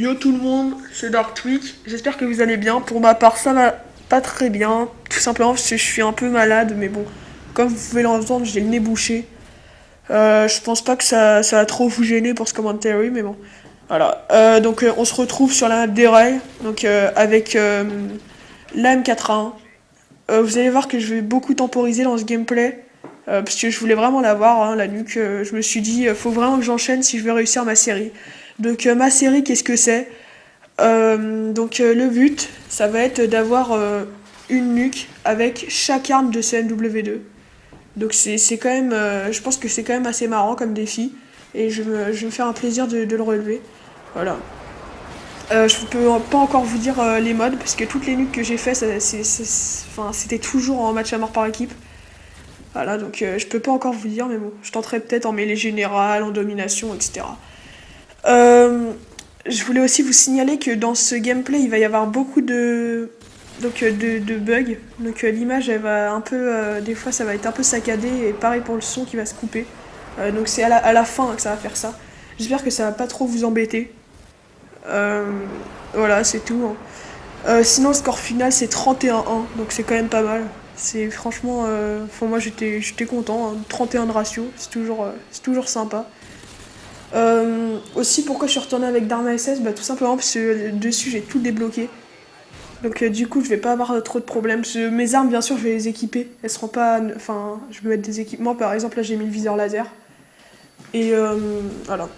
Yo tout le monde, c'est Dark Tweak, j'espère que vous allez bien. Pour ma part, ça va pas très bien, tout simplement parce que je suis un peu malade, mais bon, comme vous pouvez l'entendre, j'ai le nez bouché. Je pense pas que ça va trop vous gêner pour ce commentary, mais bon. Voilà, donc on se retrouve sur la map des rails, donc avec la M4A1. Vous allez voir que je vais beaucoup temporiser dans ce gameplay, parce que je voulais vraiment l'avoir, hein, la nuque. Je me suis dit, faut vraiment que j'enchaîne si je veux réussir ma série. Donc ma série, qu'est-ce que c'est? Le but, ça va être d'avoir une nuque avec chaque arme de CNW2. Donc c'est quand même, je pense que c'est quand même assez marrant comme défi, et je vais me faire un plaisir de le relever. Voilà. Je peux pas encore vous dire les modes, parce que toutes les nuques que j'ai fait, c'était toujours en match à mort par équipe. Voilà, donc je peux pas encore vous dire, mais bon, je tenterai peut-être en mêlée générale, en domination, etc. Je voulais aussi vous signaler que dans ce gameplay, il va y avoir beaucoup de bugs. Donc l'image, elle va un peu, des fois, ça va être un peu saccadé, et pareil pour le son qui va se couper. Donc c'est à la fin que ça va faire ça. J'espère que ça va pas trop vous embêter. Euh, voilà, c'est tout, hein. Sinon, le score final, c'est 31-1, donc c'est quand même pas mal. C'est franchement, moi j'étais content, hein. 31 de ratio, c'est toujours sympa. Aussi, pourquoi je suis retournée avec Dharma SS? Bah, tout simplement parce que dessus j'ai tout débloqué. Donc, du coup, je vais pas avoir trop de problèmes. Mes armes, bien sûr, je vais les équiper. Elles seront pas. Enfin, je vais mettre des équipements. Par exemple, là j'ai mis le viseur laser. Et voilà.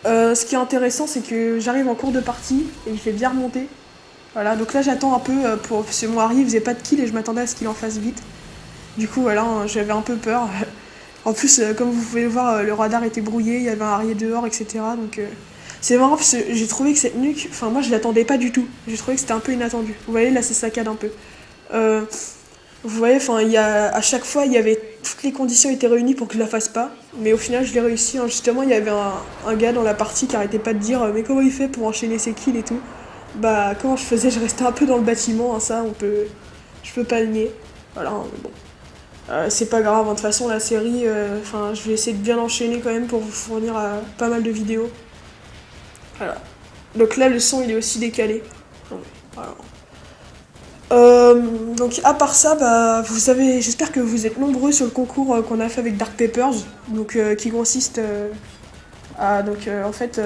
Ce qui est intéressant, c'est que j'arrive en cours de partie et il fait bien remonter. Voilà, donc là j'attends un peu pour. Parce que mon Harry il faisait pas de kill et je m'attendais à ce qu'il en fasse vite. Du coup, voilà, hein, j'avais un peu peur. En plus, comme vous pouvez le voir, le radar était brouillé, il y avait un Harry dehors, etc. Donc, c'est marrant parce que j'ai trouvé que cette nuque, enfin, moi je l'attendais pas du tout. J'ai trouvé que c'était un peu inattendu. Vous voyez, là c'est saccade un peu. Euh, Vous voyez, enfin, à chaque fois, il y avait toutes les conditions étaient réunies pour que je la fasse pas. Mais au final, je l'ai réussi, hein. Justement, il y avait un gars dans la partie qui arrêtait pas de dire mais comment il fait pour enchaîner ses kills et tout. Bah, comment je faisais? Je restais un peu dans le bâtiment, hein, je peux pas le nier. Voilà, hein, mais bon. C'est pas grave, hein. De toute façon, la série, je vais essayer de bien enchaîner quand même pour vous fournir pas mal de vidéos. Voilà. Donc là, le son, il est aussi décalé. Donc, voilà. Donc à part ça, bah, vous savez, j'espère que vous êtes nombreux sur le concours qu'on a fait avec Dark Papers, donc qui consiste en fait,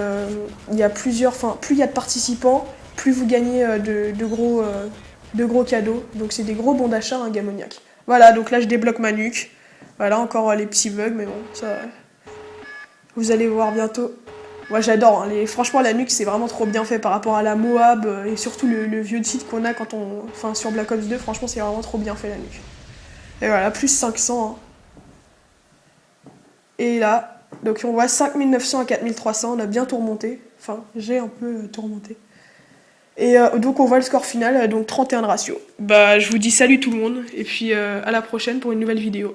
il y a plusieurs, enfin, plus il y a de participants, plus vous gagnez de gros cadeaux. Donc c'est des gros bons d'achat, un Gamoniac. Voilà, donc là je débloque ma nuque. Voilà, encore les petits bugs, mais bon, ça, vous allez voir bientôt. Moi j'adore, hein, franchement la nuque c'est vraiment trop bien fait par rapport à la Moab et surtout le vieux titre qu'on a quand on. Enfin sur Black Ops 2, franchement c'est vraiment trop bien fait la nuque. Et voilà, plus 500, hein. Et là, donc on voit 5900 à 4300, on a bien tout remonté. Enfin, j'ai un peu tout remonté. Et donc on voit le score final, donc 31 de ratio. Bah je vous dis salut tout le monde, et puis à la prochaine pour une nouvelle vidéo.